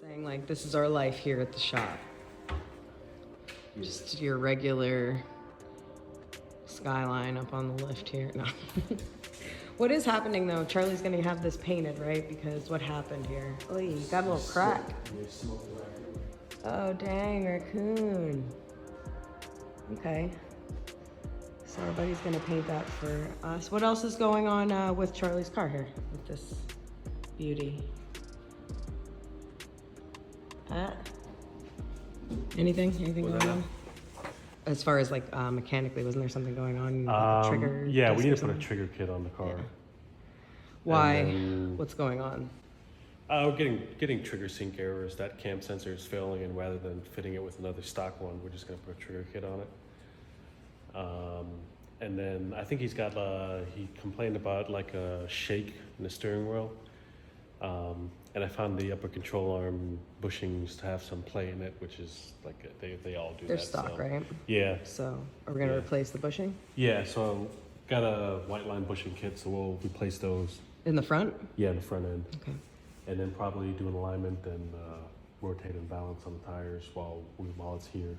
Saying like, this is our life here at the shop. Just your regular skyline up on the lift here. No. What is happening though? Charlie's gonna have this painted, right? Because what happened here? Oh, you got a little crack. Oh, dang, raccoon. Okay. So our buddy's gonna paint that for us. What else is going on with Charlie's car here? With this beauty? Anything going on? As far as like mechanically, wasn't there something going on? Like trigger? Yeah, we need to put a trigger kit on the car. Yeah. Why? What's going on? We're getting trigger sync errors. That cam sensor is failing, and rather than fitting it with another stock one, we're just gonna put a trigger kit on it. And then I think he's got he complained about like a shake in the steering wheel. And I found the upper control arm bushings to have some play in it, which is like they all do. They're that. stock, so, right? Yeah. So are we gonna replace the bushing? Yeah. So got a white line bushing kit, so we'll replace those. In the front? Yeah, in the front end. Okay. And then probably do an alignment and rotate and balance on the tires while it's here.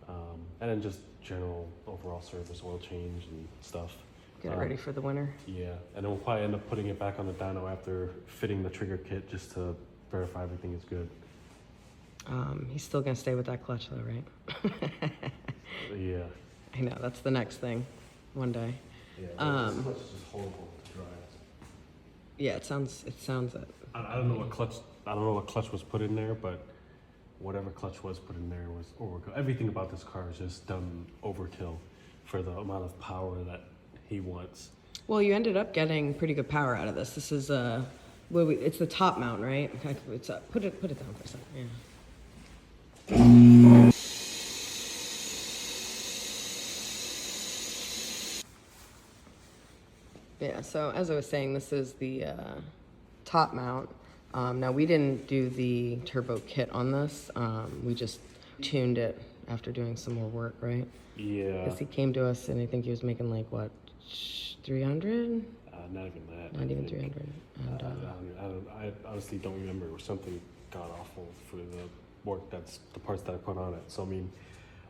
And then just general overall service, oil change and stuff. Get it ready for the winter. Yeah, and then we'll probably end up putting it back on the dyno after fitting the trigger kit just to verify everything is good. He's still gonna stay with that clutch though, right? Yeah. I know, that's the next thing, one day. Yeah, this clutch is just horrible to drive. Yeah, it sounds it. I don't know what clutch was put in there, but whatever clutch was put in there was overkill. Everything about this car is just done overkill for the amount of power that he wants. Well, you ended up getting pretty good power out of this. This is it's the top mount, right? Okay, it's put it down for a second. Yeah. Yeah. So as I was saying, this is the top mount. Now we didn't do the turbo kit on this. We just tuned it after doing some more work, right? Yeah. Because he came to us and I think he was making like what, 300? Not even that. Not even 300. And, I honestly don't remember. It was something god awful for the work the parts that I put on it. So I mean,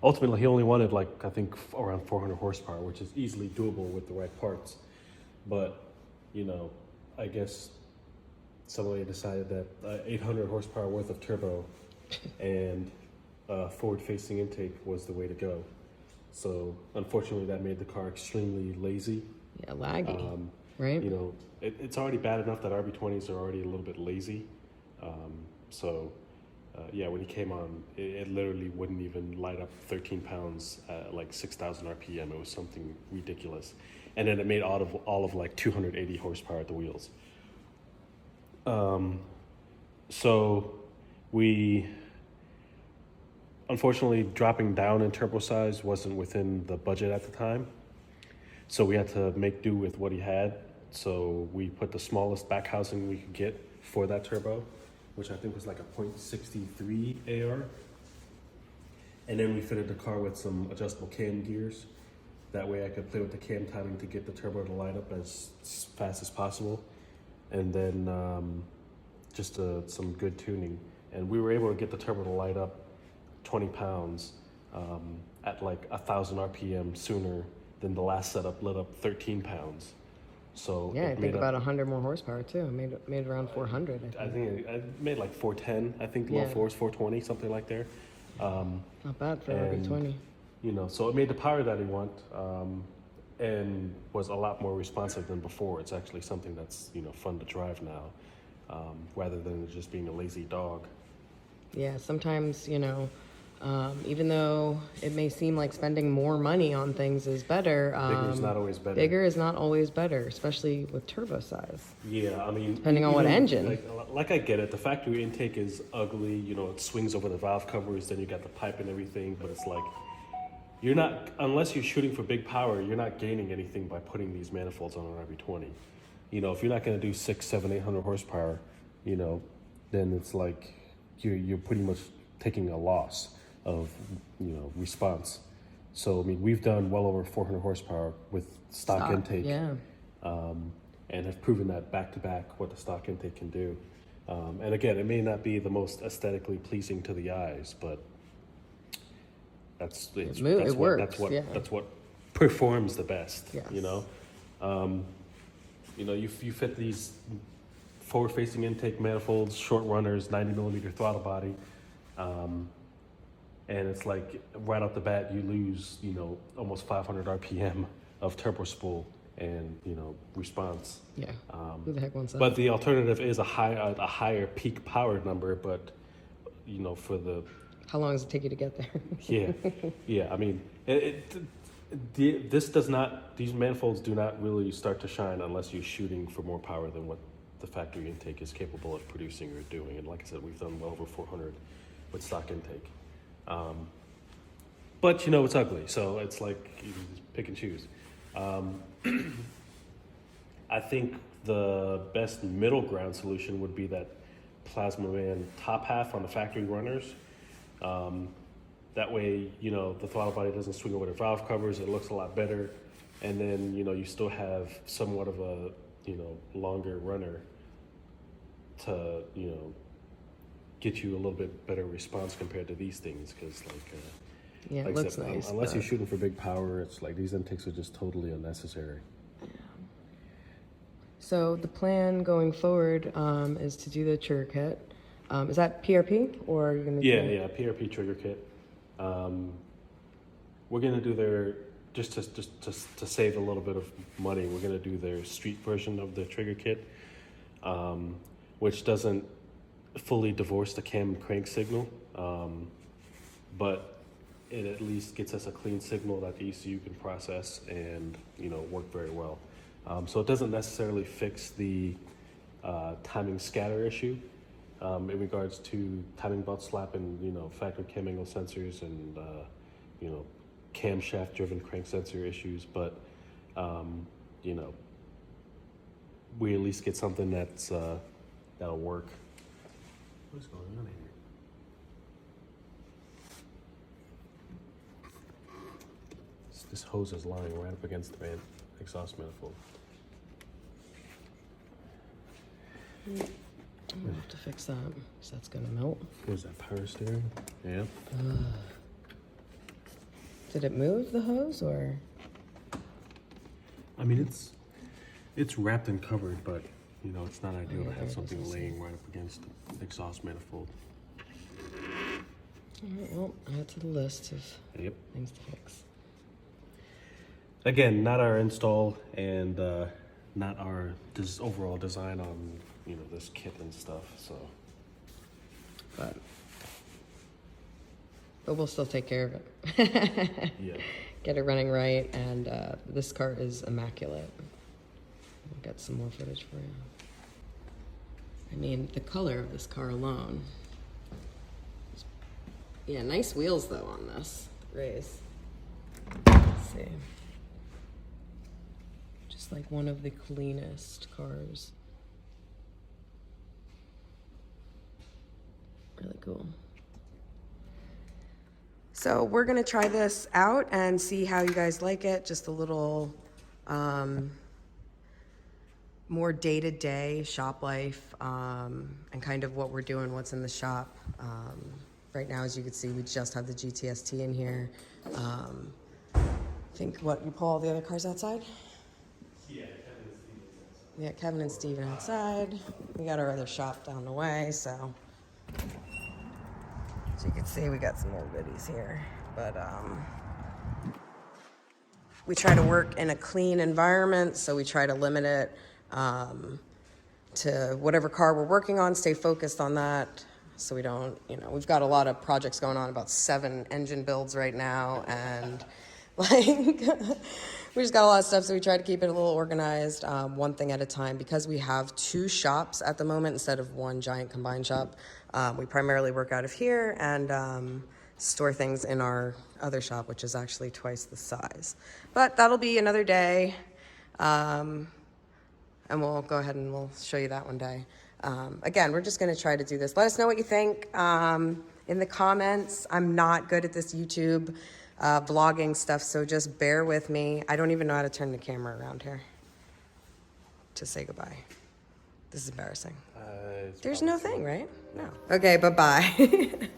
ultimately he only wanted like I think around 400 horsepower, which is easily doable with the right parts. But you know, I guess somebody decided that 800 horsepower worth of turbo and forward-facing intake was the way to go. So unfortunately, that made the car extremely lazy. Yeah, laggy, right? You know, it's already bad enough that RB20s are already a little bit lazy. Yeah, when he came on, it literally wouldn't even light up 13 pounds at like 6,000 RPM. It was something ridiculous. And then it made all of like 280 horsepower at the wheels. So we, unfortunately, dropping down in turbo size wasn't within the budget at the time. So we had to make do with what he had. So we put the smallest back housing we could get for that turbo, which I think was like a .63 AR. And then we fitted the car with some adjustable cam gears. That way I could play with the cam timing to get the turbo to light up as fast as possible. And then just some good tuning. And we were able to get the turbo to light up 20 pounds at like 1,000 RPM sooner than the last setup lit up 13 pounds. So yeah, I think about 100 more horsepower too. It made around 400. I think it made like 410. I think low fours, 420, something like there. Not bad for RB20. You know, so it made the power that he wanted, and was a lot more responsive than before. It's actually something that's fun to drive now, rather than just being a lazy dog. Yeah, sometimes even though it may seem like spending more money on things is better, bigger is not always better. Bigger is not always better, especially with turbo size. Yeah, I mean, depending on what engine. Like I get it. The factory intake is ugly. It swings over the valve covers. Then you got the pipe and everything. But it's like you're not, unless you're shooting for big power, you're not gaining anything by putting these manifolds on an RB20. If you're not going to do 600, 700, 800 horsepower, then it's like you're pretty much taking a loss of response. So I mean, we've done well over 400 horsepower with stock intake, yeah, and have proven that back to back what the stock intake can do. And again, it may not be the most aesthetically pleasing to the eyes, but that's what performs the best. Yes. You fit these forward-facing intake manifolds, short runners, 90 millimeter throttle body, and it's like right off the bat you lose almost 500 RPM of turbo spool and response. Yeah. Who the heck wants that? But the alternative is a higher peak power number, but for the How long does it take you to get there? yeah. I mean, these manifolds do not really start to shine unless you're shooting for more power than what the factory intake is capable of producing or doing. And like I said, we've done well over 400 with stock intake. But it's ugly, so it's like you can just pick and choose. I think the best middle ground solution would be that Plasma Man top half on the factory runners. That way, the throttle body doesn't swing over the valve covers. It looks a lot better. And then, you still have somewhat of a, longer runner to, get you a little bit better response compared to these things. Because, yeah, like it looks nice. Unless you're shooting for big power, it's like these intakes are just totally unnecessary. Yeah. So the plan going forward is to do the trigger kit. Is that PRP or are you going to do PRP trigger kit. We're going to do their, just to save a little bit of money, we're going to do their street version of the trigger kit, which doesn't fully divorce the cam and crank signal, but it at least gets us a clean signal that the ECU can process and work very well. So it doesn't necessarily fix the timing scatter issue in regards to timing belt slap and factory cam angle sensors and camshaft driven crank sensor issues, but we at least get something that'll work. What's going on here? This hose is lying right up against the exhaust manifold. I'm gonna have to fix that because that's gonna melt. What is that, power steering? Yeah. Did it move the hose or? I mean, it's wrapped and covered, but it's not ideal to have something laying right up against the exhaust manifold. All right, well, add to the list of things to fix. Again, not our install and not our overall design on this kit and stuff. So, but we'll still take care of it. Yeah. Get it running right, and this car is immaculate. I'll get some more footage for you. I mean, the color of this car alone. Yeah, nice wheels though on this race. Let's see. Just like one of the cleanest cars. Really cool. So we're gonna try this out and see how you guys like it. Just a little more day-to-day shop life and kind of what we're doing, what's in the shop. Right now, as you can see, we just have the GTST in here. I think, you pull all the other cars outside? Yeah, Kevin and Steven outside. We got our other shop down the way, so you can see we got some more goodies here. But we try to work in a clean environment, so we try to limit it to whatever car we're working on, stay focused on that. So we don't, we've got a lot of projects going on, about 7 engine builds right now, and we just got a lot of stuff, so we try to keep it a little organized, one thing at a time. Because we have 2 shops at the moment instead of one giant combined shop, we primarily work out of here and store things in our other shop, which is actually twice the size. But that'll be another day, and we'll go ahead and we'll show you that one day. Again, we're just gonna try to do this. Let us know what you think in the comments. I'm not good at this YouTube vlogging stuff, so just bear with me. I don't even know how to turn the camera around here to say goodbye. This is embarrassing. It's There's probably no full. thing, right? No. Okay, bye-bye.